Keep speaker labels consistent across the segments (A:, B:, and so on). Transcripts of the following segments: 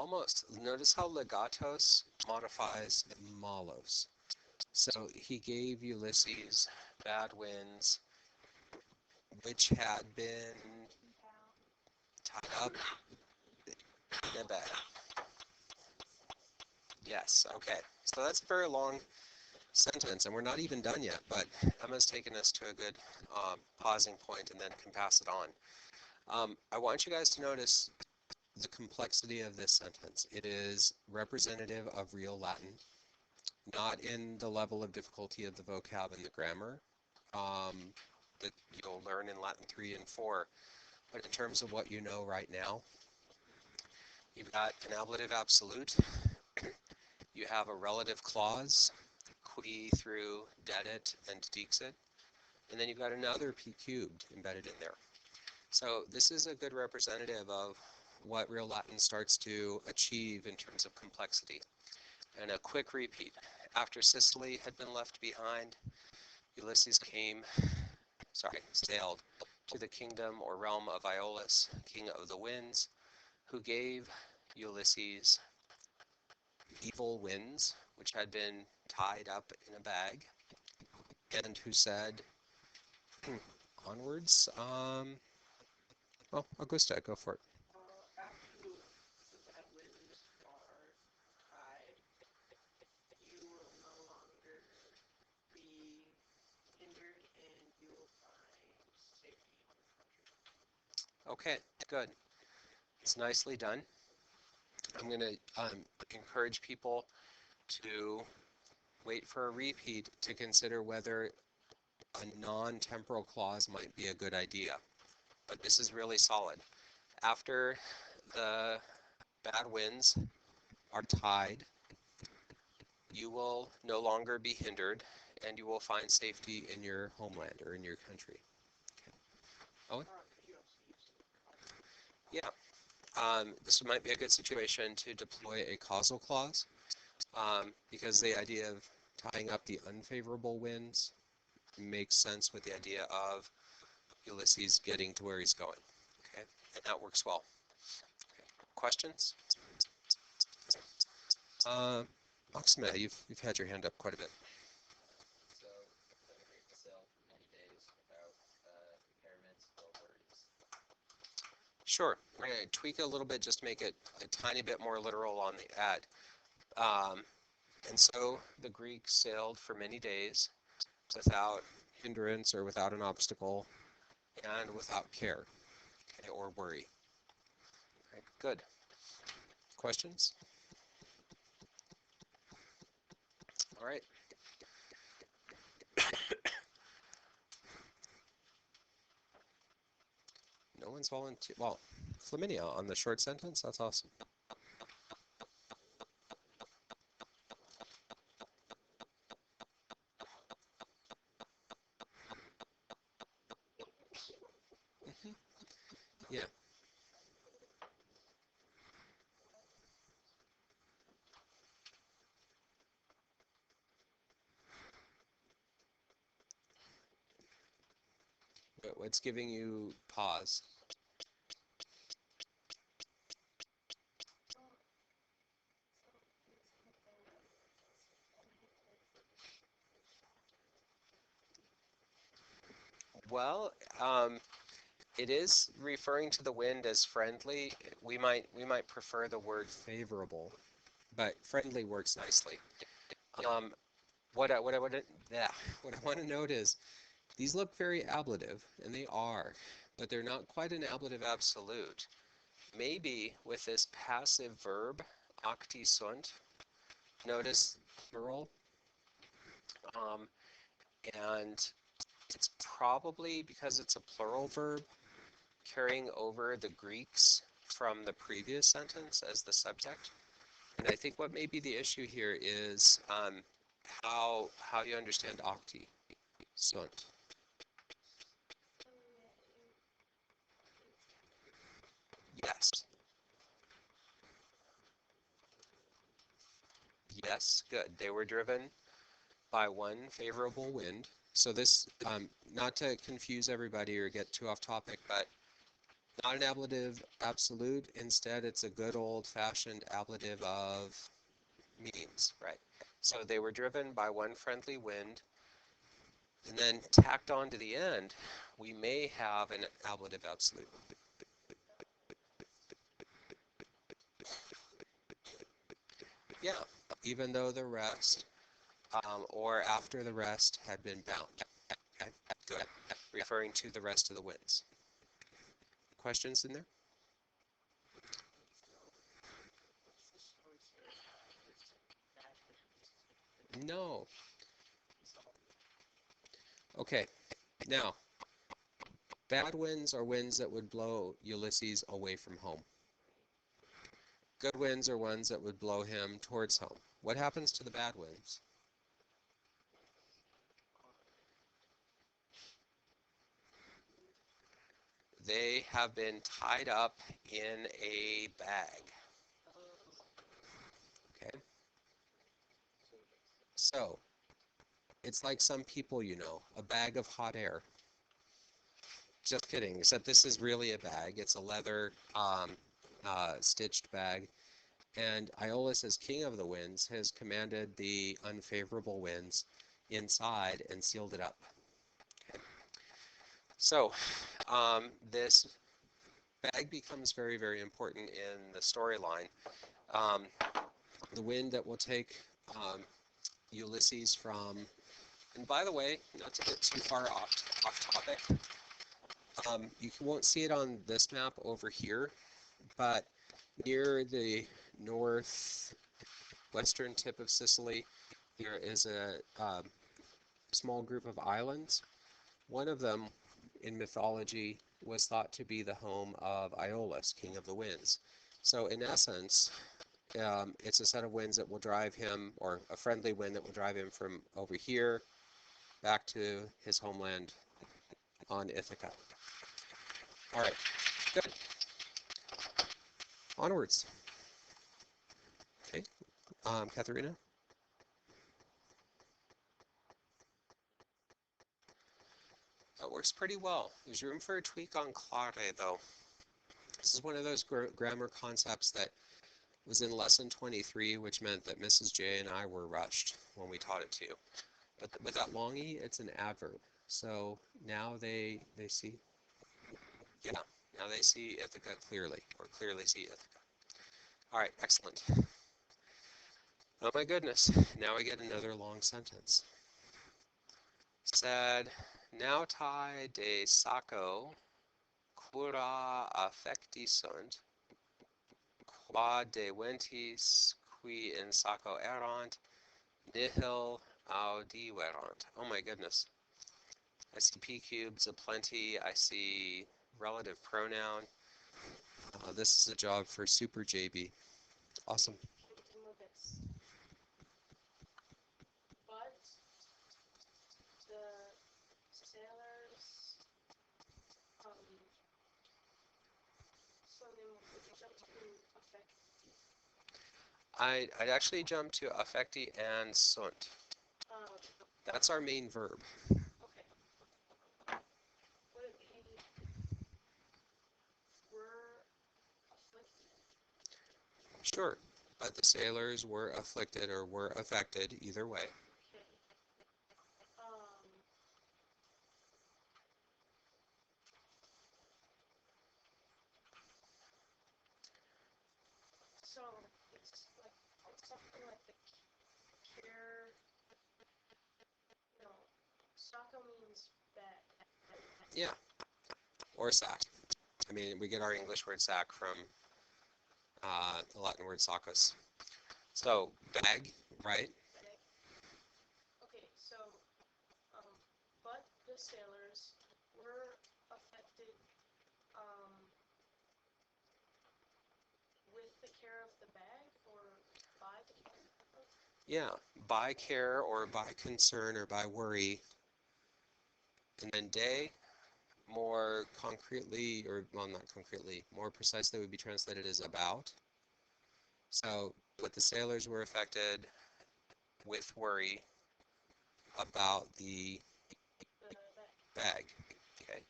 A: almost. Notice how legatos modifies malos. So he gave Ulysses bad winds, which had been tied up in a bag. Yes, okay. So that's a very long sentence, and we're not even done yet, but Emma's taken us to a good pausing point and then can pass it on. I want you guys to notice the complexity of this sentence. It is representative of real Latin, not in the level of difficulty of the vocab and the grammar that you'll learn in Latin 3 and 4, but in terms of what you know right now. You've got an ablative absolute, you have a relative clause, qui through dedit and dixit, and then you've got another p cubed embedded in there. So this is a good representative of what real Latin starts to achieve in terms of complexity. And a quick repeat. After Sicily had been left behind, Ulysses sailed to the kingdom or realm of Iolus, king of the winds, who gave Ulysses evil winds, which had been tied up in a bag, and who said, onwards, well, Augusta, go for it. Okay, good. It's nicely done. I'm going to encourage people to wait for a repeat to consider whether a non-temporal clause might be a good idea. But this is really solid. After the bad winds are tied, you will no longer be hindered, and you will find safety in your homeland or in your country. Okay. Owen? Yeah. This might be a good situation to deploy a causal clause because the idea of tying up the unfavorable winds makes sense with the idea of Ulysses getting to where he's going. Okay, and that works well. Okay. Questions? Oxma, you've had your hand up quite a bit. Sure, we're going to tweak it a little bit, just make it a tiny bit more literal on the ad. And so the Greeks sailed for many days without hindrance or without an obstacle and without care, okay, or worry. Right, good. Questions? All right. No one's volunteered. Well, Flaminia on the short sentence, that's awesome. Yeah. But what's giving you pause? Well, it is referring to the wind as friendly. We might prefer the word favorable, but friendly works nicely. What I want to note is these look very ablative, and they are, but they're not quite an ablative absolute. Maybe with this passive verb, acti sunt, notice plural, and it's probably because it's a plural verb carrying over the Greeks from the previous sentence as the subject. And I think what may be the issue here is how you understand acti sunt. Yes. Yes, good. They were driven by one favorable wind. So this, not to confuse everybody or get too off topic, but Not an ablative absolute. Instead, it's a good old-fashioned ablative of means, right? So they were driven by one friendly wind, and then tacked on to the end, we may have an ablative absolute. Yeah, even though the rest, or after the rest had been bound. Okay, good. Referring to the rest of the winds. Questions in there? No. Okay, now, bad winds are winds that would blow Ulysses away from home. Good winds are ones that would blow him towards home. What happens to the bad winds? They have been tied up in a bag. Okay, so it's like some people you know, a bag of hot air. Just kidding, except this is really a bag. It's a leather stitched bag. And Aeolus, as king of the winds, has commanded the unfavorable winds inside and sealed it up. Okay. So this bag becomes very, very important in the storyline. Um, the wind that will take Ulysses from, and by the way, not to get too far off topic, you won't see it on this map over here, but near the northwestern tip of Sicily, there is a small group of islands. One of them, in mythology, was thought to be the home of Aeolus, king of the winds. So in essence, it's a set of winds that will drive him, or a friendly wind that will drive him from over here back to his homeland on Ithaca. All right, good. Onwards. Okay, Katharina? That works pretty well. There's room for a tweak on clare, though. This is one of those grammar concepts that was in lesson 23, which meant that Mrs. J and I were rushed when we taught it to you. But with that long E, it's an adverb. So now they see, yeah, now they see Ithaca clearly, or clearly see Ithaca. All right, excellent. Oh my goodness, now we get another long sentence. Said, nautai de saco cura affecti sunt, quod de ventis qui in saco erant, nihil audiverant. Oh my goodness. I see p cubes aplenty. I see relative pronoun. This is a job for Super JB. Awesome. I'd actually jump to affecti and sunt. That's our main verb. Sure, but the sailors were afflicted or were affected either way. Yeah, or sack. I mean, we get our English word sack from the Latin word saccus. So, bag, right? Yeah, by care or by concern or by worry. And then day, more concretely, or well, not concretely, more precisely would be translated as about. So, what the sailors were affected with worry about the bag. Okay.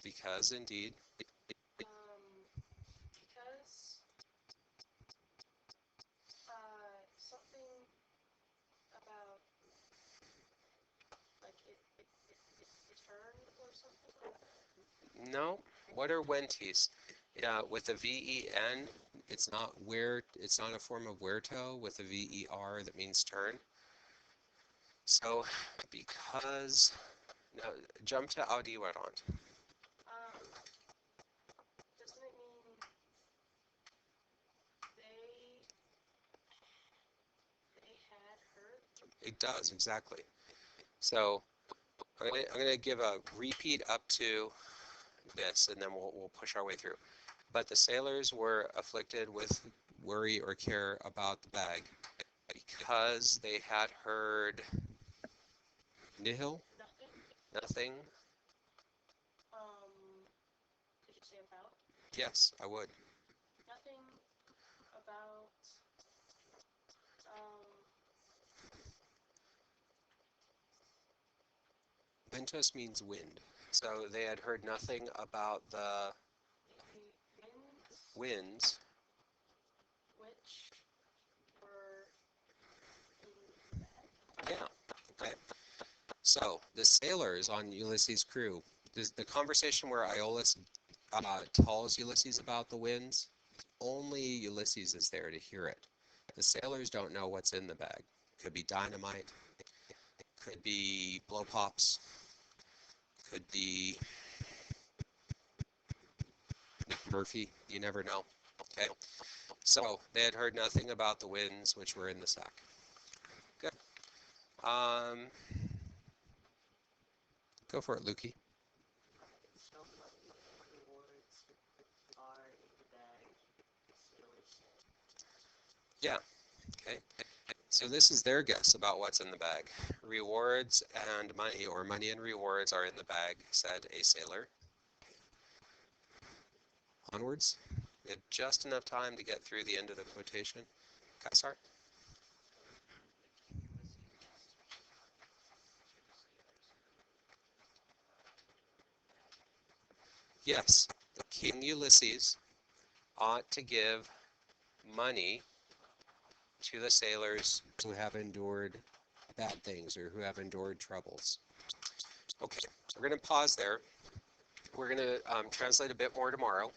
A: Because indeed.
B: Because something about like it turned or something.
A: No. What are wenties? Yeah, with a V-E-N, it's not a form of where to with a V-E-R that means turn. So because, now jump to audiwerant.
B: Doesn't it mean they they had heard?
A: It does, exactly. So I'm gonna give a repeat up to this, and then we'll push our way through. But the sailors were afflicted with worry or care about the bag because they had heard nihil,
B: Nothing.
A: nothing.
B: Did you say about?
A: Yes, I would.
B: Nothing about um
A: Ventus means wind. So they had heard nothing about the
B: the winds
A: winds.
B: which were in the bag.
A: Yeah, okay. So the sailors on Ulysses' crew, the conversation where Iolaus tells Ulysses about the winds, only Ulysses is there to hear it. The sailors don't know what's in the bag. Could be dynamite, could be blow pops, could be Murphy. You never know. Okay. So they had heard nothing about the winds which were in the sack. Good. Um, go for it, Lukey.
B: So what rewards are in the bag, sailors?
A: Yeah. Okay. So this is their guess about what's in the bag. Rewards and money, or money and rewards, are in the bag, said a sailor. Onwards. We had just enough time to get through the end of the quotation. Kaisar?
B: Ulysses wants to give money to the sailors.
A: Yes. King Ulysses ought to give money to the sailors who have endured bad things or who have endured troubles. Okay, we're going to pause there. We're going to translate a bit more tomorrow.